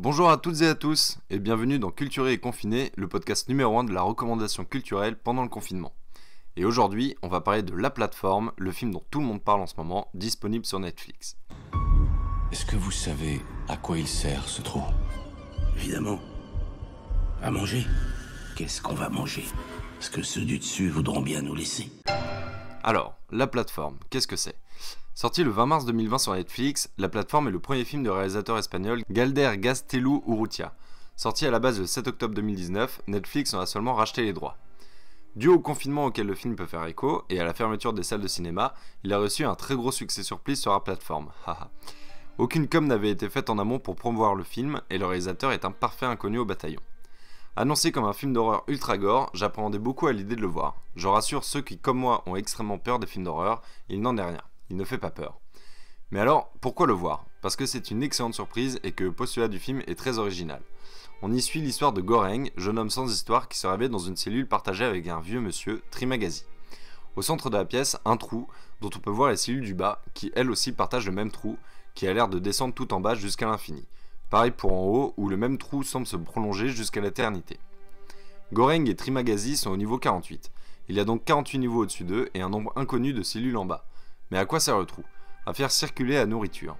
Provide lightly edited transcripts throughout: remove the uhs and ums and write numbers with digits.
Bonjour à toutes et à tous, et bienvenue dans Culturé et Confiné, le podcast numéro 1 de la recommandation culturelle pendant le confinement. Et aujourd'hui, on va parler de La Plateforme, le film dont tout le monde parle en ce moment, disponible sur Netflix. Est-ce que vous savez à quoi il sert, ce trou? Évidemment. À manger. Qu'est-ce qu'on va manger? Est-ce que ceux du dessus voudront bien nous laisser? Alors, La Plateforme, qu'est-ce que c'est? Sorti le 20 mars 2020 sur Netflix, La Plateforme est le premier film du réalisateur espagnol Galder Gaztelu Urrutia. Sorti à la base le 7 octobre 2019, Netflix en a seulement racheté les droits. Dû au confinement auquel le film peut faire écho, et à la fermeture des salles de cinéma, il a reçu un très gros succès surprise sur la plateforme. Aucune com n'avait été faite en amont pour promouvoir le film, et le réalisateur est un parfait inconnu au bataillon. Annoncé comme un film d'horreur ultra gore, j'appréhendais beaucoup à l'idée de le voir. Je rassure ceux qui, comme moi, ont extrêmement peur des films d'horreur, il n'en est rien. Il ne fait pas peur. Mais alors, pourquoi le voir? Parce que c'est une excellente surprise et que le postulat du film est très original. On y suit l'histoire de Goreng, jeune homme sans histoire qui se réveille dans une cellule partagée avec un vieux monsieur, Trimagazi. Au centre de la pièce, un trou, dont on peut voir les cellules du bas, qui elles aussi partagent le même trou, qui a l'air de descendre tout en bas jusqu'à l'infini. Pareil pour en haut, où le même trou semble se prolonger jusqu'à l'éternité. Goreng et Trimagazi sont au niveau 48. Il y a donc 48 niveaux au-dessus d'eux et un nombre inconnu de cellules en bas. Mais à quoi sert le trou? À faire circuler la nourriture.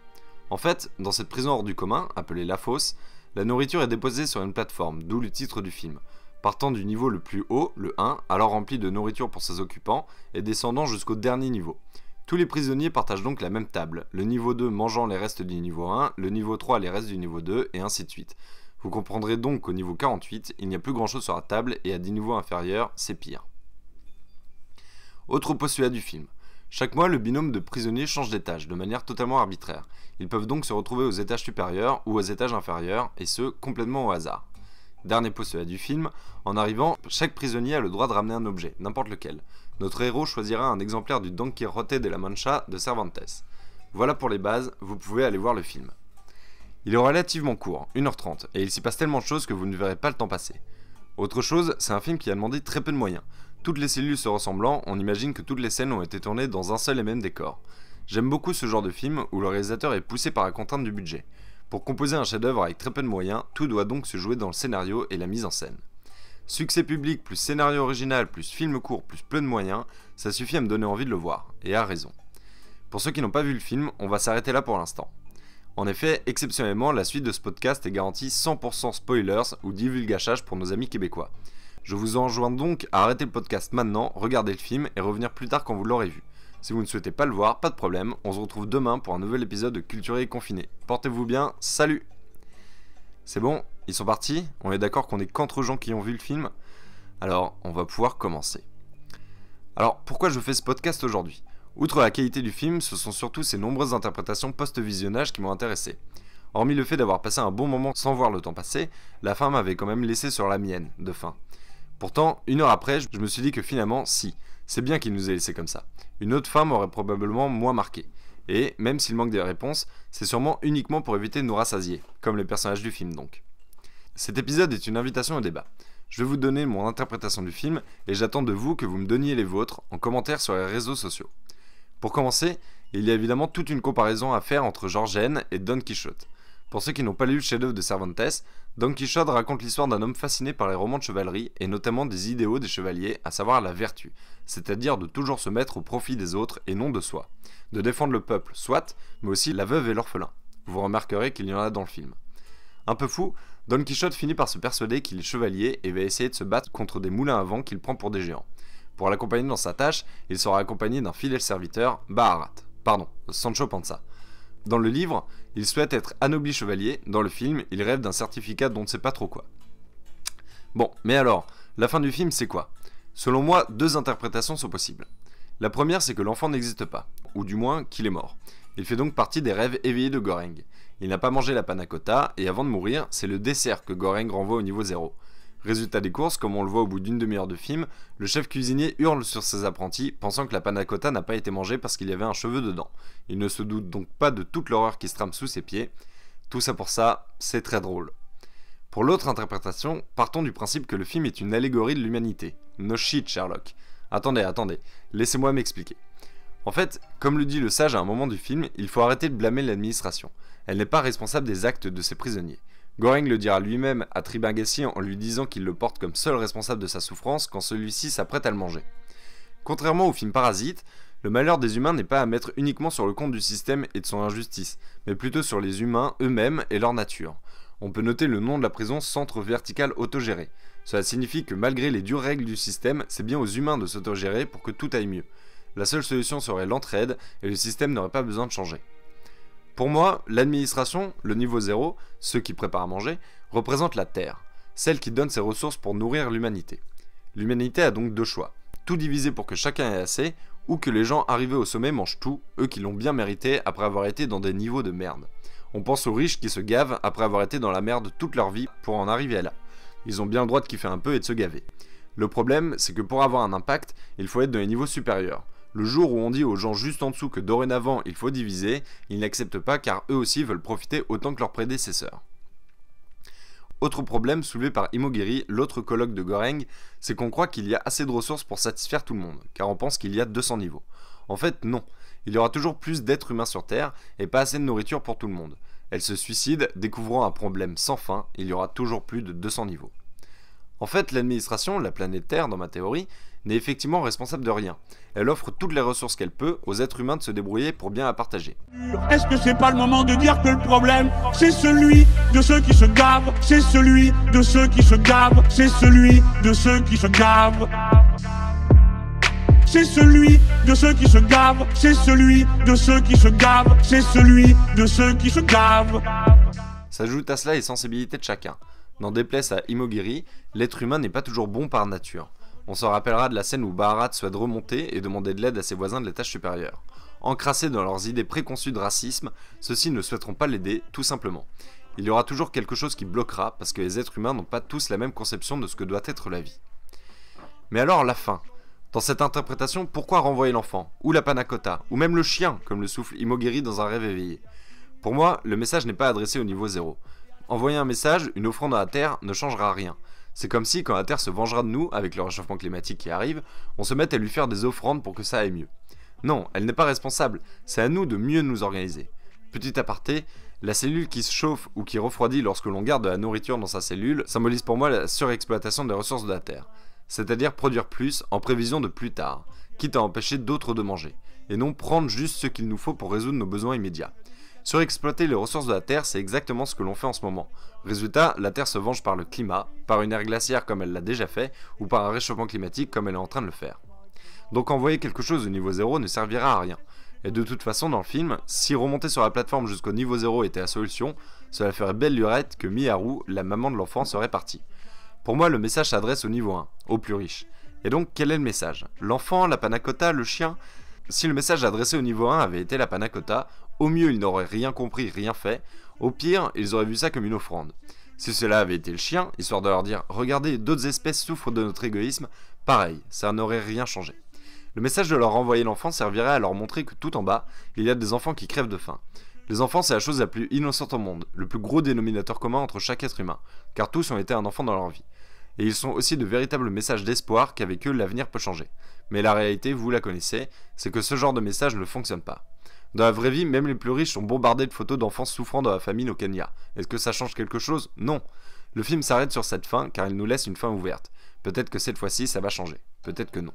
En fait, dans cette prison hors du commun, appelée la fosse, la nourriture est déposée sur une plateforme, d'où le titre du film. Partant du niveau le plus haut, le 1, alors rempli de nourriture pour ses occupants, et descendant jusqu'au dernier niveau. Tous les prisonniers partagent donc la même table, le niveau 2 mangeant les restes du niveau 1, le niveau 3 les restes du niveau 2, et ainsi de suite. Vous comprendrez donc qu'au niveau 48, il n'y a plus grand chose sur la table, et à des niveaux inférieurs, c'est pire. Autre postulat du film. Chaque mois, le binôme de prisonniers change d'étage, de manière totalement arbitraire. Ils peuvent donc se retrouver aux étages supérieurs ou aux étages inférieurs, et ce, complètement au hasard. Dernier postulat du film, en arrivant, chaque prisonnier a le droit de ramener un objet, n'importe lequel. Notre héros choisira un exemplaire du Don Quijote de la Mancha de Cervantes. Voilà pour les bases, vous pouvez aller voir le film. Il est relativement court, 1h30, et il s'y passe tellement de choses que vous ne verrez pas le temps passer. Autre chose, c'est un film qui a demandé très peu de moyens. Toutes les cellules se ressemblant, on imagine que toutes les scènes ont été tournées dans un seul et même décor. J'aime beaucoup ce genre de film où le réalisateur est poussé par la contrainte du budget. Pour composer un chef-d'œuvre avec très peu de moyens, tout doit donc se jouer dans le scénario et la mise en scène. Succès public plus scénario original plus film court plus peu de moyens, ça suffit à me donner envie de le voir, et à raison. Pour ceux qui n'ont pas vu le film, on va s'arrêter là pour l'instant. En effet, exceptionnellement, la suite de ce podcast est garantie 100% spoilers ou divulgachage pour nos amis québécois. Je vous enjoins donc à arrêter le podcast maintenant, regarder le film et revenir plus tard quand vous l'aurez vu. Si vous ne souhaitez pas le voir, pas de problème, on se retrouve demain pour un nouvel épisode de Culturé et Confiné. Portez-vous bien, salut! C'est bon, ils sont partis? On est d'accord qu'on est qu'entre gens qui ont vu le film? Alors, on va pouvoir commencer. Alors, pourquoi je fais ce podcast aujourd'hui? Outre la qualité du film, ce sont surtout ses nombreuses interprétations post-visionnage qui m'ont intéressé. Hormis le fait d'avoir passé un bon moment sans voir le temps passer, la fin m'avait quand même laissé sur la mienne, de faim. Pourtant, 1 heure après, je me suis dit que finalement, si, c'est bien qu'il nous ait laissé comme ça. Une autre fin m'aurait probablement moins marqué. Et, même s'il manque des réponses, c'est sûrement uniquement pour éviter de nous rassasier, comme les personnages du film donc. Cet épisode est une invitation au débat. Je vais vous donner mon interprétation du film, et j'attends de vous que vous me donniez les vôtres en commentaire sur les réseaux sociaux. Pour commencer, il y a évidemment toute une comparaison à faire entre George N et Don Quichotte. Pour ceux qui n'ont pas lu le chef-d'œuvre de Cervantes, Don Quichotte raconte l'histoire d'un homme fasciné par les romans de chevalerie et notamment des idéaux des chevaliers, à savoir la vertu, c'est-à-dire de toujours se mettre au profit des autres et non de soi, de défendre le peuple, soit, mais aussi la veuve et l'orphelin. Vous remarquerez qu'il y en a dans le film. Un peu fou, Don Quichotte finit par se persuader qu'il est chevalier et va essayer de se battre contre des moulins à vent qu'il prend pour des géants. Pour l'accompagner dans sa tâche, il sera accompagné d'un fidèle serviteur, Sancho Panza. Dans le livre, il souhaite être anobli chevalier, dans le film, il rêve d'un certificat dont on ne sait pas trop quoi. Bon, mais alors, la fin du film c'est quoi? Selon moi, 2 interprétations sont possibles. La première c'est que l'enfant n'existe pas, ou du moins qu'il est mort. Il fait donc partie des rêves éveillés de Goreng. Il n'a pas mangé la panna cotta, et avant de mourir, c'est le dessert que Goreng renvoie au niveau 0. Résultat des courses, comme on le voit au bout d'une demi-heure de film, le chef cuisinier hurle sur ses apprentis, pensant que la panna cotta n'a pas été mangée parce qu'il y avait un cheveu dedans. Il ne se doute donc pas de toute l'horreur qui se trame sous ses pieds. Tout ça pour ça, c'est très drôle. Pour l'autre interprétation, partons du principe que le film est une allégorie de l'humanité. No shit, Sherlock. Attendez, laissez-moi m'expliquer. En fait, comme le dit le sage à un moment du film, il faut arrêter de blâmer l'administration. Elle n'est pas responsable des actes de ses prisonniers. Goring le dira lui-même à Tribagassi en lui disant qu'il le porte comme seul responsable de sa souffrance quand celui-ci s'apprête à le manger. Contrairement au film Parasite, le malheur des humains n'est pas à mettre uniquement sur le compte du système et de son injustice, mais plutôt sur les humains eux-mêmes et leur nature. On peut noter le nom de la prison Centre Vertical Autogéré. Cela signifie que malgré les dures règles du système, c'est bien aux humains de s'autogérer pour que tout aille mieux. La seule solution serait l'entraide et le système n'aurait pas besoin de changer. Pour moi, l'administration, le niveau 0, ceux qui préparent à manger, représente la Terre, celle qui donne ses ressources pour nourrir l'humanité. L'humanité a donc deux choix, tout diviser pour que chacun ait assez, ou que les gens arrivés au sommet mangent tout, eux qui l'ont bien mérité après avoir été dans des niveaux de merde. On pense aux riches qui se gavent après avoir été dans la merde toute leur vie pour en arriver là. Ils ont bien le droit de kiffer un peu et de se gaver. Le problème, c'est que pour avoir un impact, il faut être dans les niveaux supérieurs. Le jour où on dit aux gens juste en dessous que dorénavant il faut diviser, ils n'acceptent pas car eux aussi veulent profiter autant que leurs prédécesseurs. Autre problème soulevé par Imogiri, l'autre colloque de Goring, c'est qu'on croit qu'il y a assez de ressources pour satisfaire tout le monde, car on pense qu'il y a 200 niveaux. En fait, non. Il y aura toujours plus d'êtres humains sur Terre et pas assez de nourriture pour tout le monde. Elle se suicide, découvrant un problème sans fin, il y aura toujours plus de 200 niveaux. En fait, l'administration, la planète Terre dans ma théorie, n'est effectivement responsable de rien. Elle offre toutes les ressources qu'elle peut aux êtres humains de se débrouiller pour bien la partager. Est-ce que c'est pas le moment de dire que le problème, c'est celui de ceux qui se gavent, c'est celui de ceux qui se gavent, c'est celui de ceux qui se gavent. C'est celui de ceux qui se gavent, c'est celui de ceux qui se gavent, c'est celui de ceux qui se gavent. S'ajoute à cela les sensibilités de chacun. N'en déplaise à Imogiri, l'être humain n'est pas toujours bon par nature. On se rappellera de la scène où Baharat souhaite remonter et demander de l'aide à ses voisins de l'étage supérieur. Encrassés dans leurs idées préconçues de racisme, ceux-ci ne souhaiteront pas l'aider, tout simplement. Il y aura toujours quelque chose qui bloquera parce que les êtres humains n'ont pas tous la même conception de ce que doit être la vie. Mais alors la fin. Dans cette interprétation, pourquoi renvoyer l'enfant, ou la panna cotta, ou même le chien, comme le souffle Imogiri dans un rêve éveillé? Pour moi, le message n'est pas adressé au niveau 0. Envoyer un message, une offrande à la Terre, ne changera rien. C'est comme si, quand la Terre se vengera de nous, avec le réchauffement climatique qui arrive, on se mette à lui faire des offrandes pour que ça aille mieux. Non, elle n'est pas responsable, c'est à nous de mieux nous organiser. Petit aparté, la cellule qui se chauffe ou qui refroidit lorsque l'on garde de la nourriture dans sa cellule symbolise pour moi la surexploitation des ressources de la Terre. C'est-à-dire produire plus en prévision de plus tard, quitte à empêcher d'autres de manger, et non prendre juste ce qu'il nous faut pour résoudre nos besoins immédiats. Surexploiter les ressources de la Terre, c'est exactement ce que l'on fait en ce moment. Résultat, la Terre se venge par le climat, par une ère glaciaire comme elle l'a déjà fait, ou par un réchauffement climatique comme elle est en train de le faire. Donc envoyer quelque chose au niveau 0 ne servira à rien. Et de toute façon, dans le film, si remonter sur la plateforme jusqu'au niveau 0 était la solution, cela ferait belle lurette que Miharu, la maman de l'enfant, serait partie. Pour moi, le message s'adresse au niveau 1, aux plus riches. Et donc, quel est le message? L'enfant, la panna cotta, le chien? Si le message adressé au niveau 1 avait été la panna cotta, au mieux ils n'auraient rien compris, rien fait, au pire ils auraient vu ça comme une offrande. Si cela avait été le chien, histoire de leur dire « Regardez, d'autres espèces souffrent de notre égoïsme », pareil, ça n'aurait rien changé. Le message de leur renvoyer l'enfant servirait à leur montrer que tout en bas, il y a des enfants qui crèvent de faim. Les enfants, c'est la chose la plus innocente au monde, le plus gros dénominateur commun entre chaque être humain, car tous ont été un enfant dans leur vie. Et ils sont aussi de véritables messages d'espoir qu'avec eux l'avenir peut changer. Mais la réalité, vous la connaissez, c'est que ce genre de message ne fonctionne pas. Dans la vraie vie, même les plus riches sont bombardés de photos d'enfants souffrant dans la famine au Kenya. Est-ce que ça change quelque chose? Non. Le film s'arrête sur cette fin car il nous laisse une fin ouverte. Peut-être que cette fois-ci ça va changer. Peut-être que non.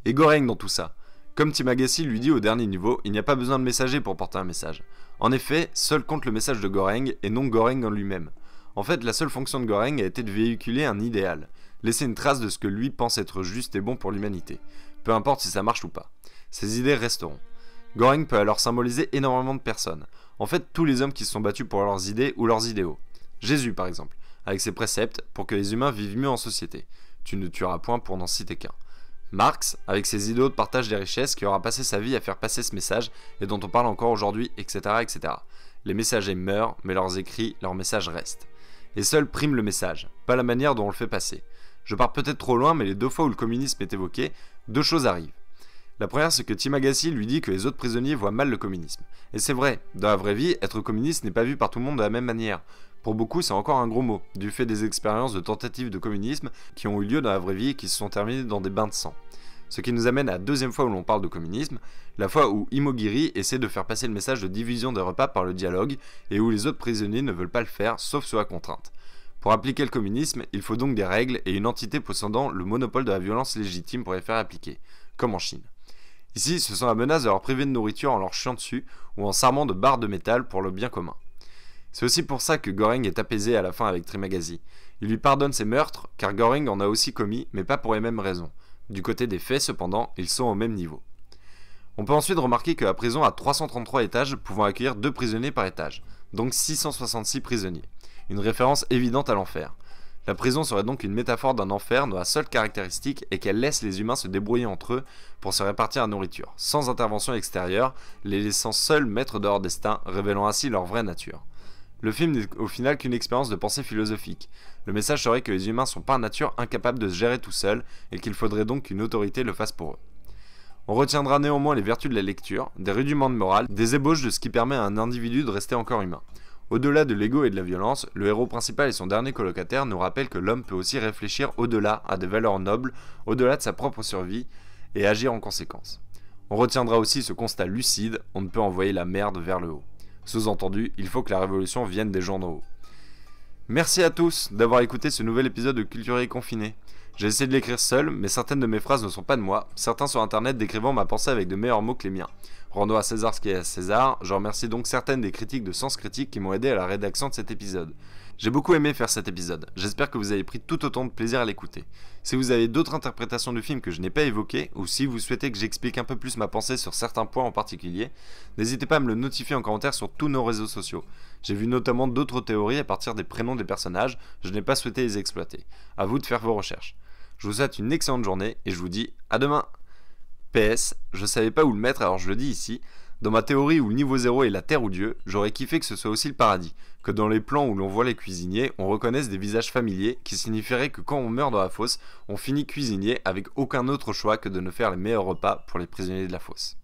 Et Goring dans tout ça. Comme Tim Agassi lui dit au dernier niveau, il n'y a pas besoin de messager pour porter un message. En effet, seul compte le message de Goring et non Goring en lui-même. En fait, la seule fonction de Goring a été de véhiculer un idéal. Laisser une trace de ce que lui pense être juste et bon pour l'humanité. Peu importe si ça marche ou pas. Ces idées resteront. Goring peut alors symboliser énormément de personnes. En fait, tous les hommes qui se sont battus pour leurs idées ou leurs idéaux. Jésus par exemple, avec ses préceptes pour que les humains vivent mieux en société. Tu ne tueras point pour n'en citer qu'un. Marx, avec ses idéaux de partage des richesses qui aura passé sa vie à faire passer ce message et dont on parle encore aujourd'hui, etc., etc. Les messagers meurent, mais leurs écrits, leurs messages restent. Et seul prime le message, pas la manière dont on le fait passer. Je pars peut-être trop loin, mais les deux fois où le communisme est évoqué, deux choses arrivent. La première, c'est que Tim Agassi lui dit que les autres prisonniers voient mal le communisme. Et c'est vrai, dans la vraie vie, être communiste n'est pas vu par tout le monde de la même manière. Pour beaucoup, c'est encore un gros mot, du fait des expériences de tentatives de communisme qui ont eu lieu dans la vraie vie et qui se sont terminées dans des bains de sang. Ce qui nous amène à la deuxième fois où l'on parle de communisme, la fois où Imogiri essaie de faire passer le message de division des repas par le dialogue et où les autres prisonniers ne veulent pas le faire sauf sous la contrainte. Pour appliquer le communisme, il faut donc des règles et une entité possédant le monopole de la violence légitime pour les faire appliquer, comme en Chine. Ici, ce sont la menace de leur priver de nourriture en leur chiant dessus ou en s'armant de barres de métal pour le bien commun. C'est aussi pour ça que Göring est apaisé à la fin avec Trimagasi. Il lui pardonne ses meurtres car Göring en a aussi commis mais pas pour les mêmes raisons. Du côté des faits, cependant, ils sont au même niveau. On peut ensuite remarquer que la prison a 333 étages pouvant accueillir 2 prisonniers par étage, donc 666 prisonniers. Une référence évidente à l'enfer. La prison serait donc une métaphore d'un enfer dont la seule caractéristique est qu'elle laisse les humains se débrouiller entre eux pour se répartir la nourriture, sans intervention extérieure, les laissant seuls maîtres de leur destin, révélant ainsi leur vraie nature. Le film n'est au final qu'une expérience de pensée philosophique. Le message serait que les humains sont par nature incapables de se gérer tout seuls et qu'il faudrait donc qu'une autorité le fasse pour eux. On retiendra néanmoins les vertus de la lecture, des rudiments de morale, des ébauches de ce qui permet à un individu de rester encore humain. Au-delà de l'ego et de la violence, le héros principal et son dernier colocataire nous rappellent que l'homme peut aussi réfléchir au-delà à des valeurs nobles, au-delà de sa propre survie, et agir en conséquence. On retiendra aussi ce constat lucide, on ne peut envoyer la merde vers le haut. Sous-entendu, il faut que la révolution vienne des gens d'en haut. Merci à tous d'avoir écouté ce nouvel épisode de Culturé et Confiné. J'ai essayé de l'écrire seul, mais certaines de mes phrases ne sont pas de moi, certains sur internet décrivant ma pensée avec de meilleurs mots que les miens. Rendons à César ce qui est à César, je remercie donc certaines des critiques de Sens Critique qui m'ont aidé à la rédaction de cet épisode. J'ai beaucoup aimé faire cet épisode, j'espère que vous avez pris tout autant de plaisir à l'écouter. Si vous avez d'autres interprétations du film que je n'ai pas évoquées, ou si vous souhaitez que j'explique un peu plus ma pensée sur certains points en particulier, n'hésitez pas à me le notifier en commentaire sur tous nos réseaux sociaux. J'ai vu notamment d'autres théories à partir des prénoms des personnages, je n'ai pas souhaité les exploiter. À vous de faire vos recherches. Je vous souhaite une excellente journée et je vous dis à demain. PS, je savais pas où le mettre alors je le dis ici. Dans ma théorie où le niveau 0 est la terre ou Dieu, j'aurais kiffé que ce soit aussi le paradis, que dans les plans où l'on voit les cuisiniers, on reconnaisse des visages familiers qui signifierait que quand on meurt dans la fosse, on finit cuisinier avec aucun autre choix que de ne faire les meilleurs repas pour les prisonniers de la fosse.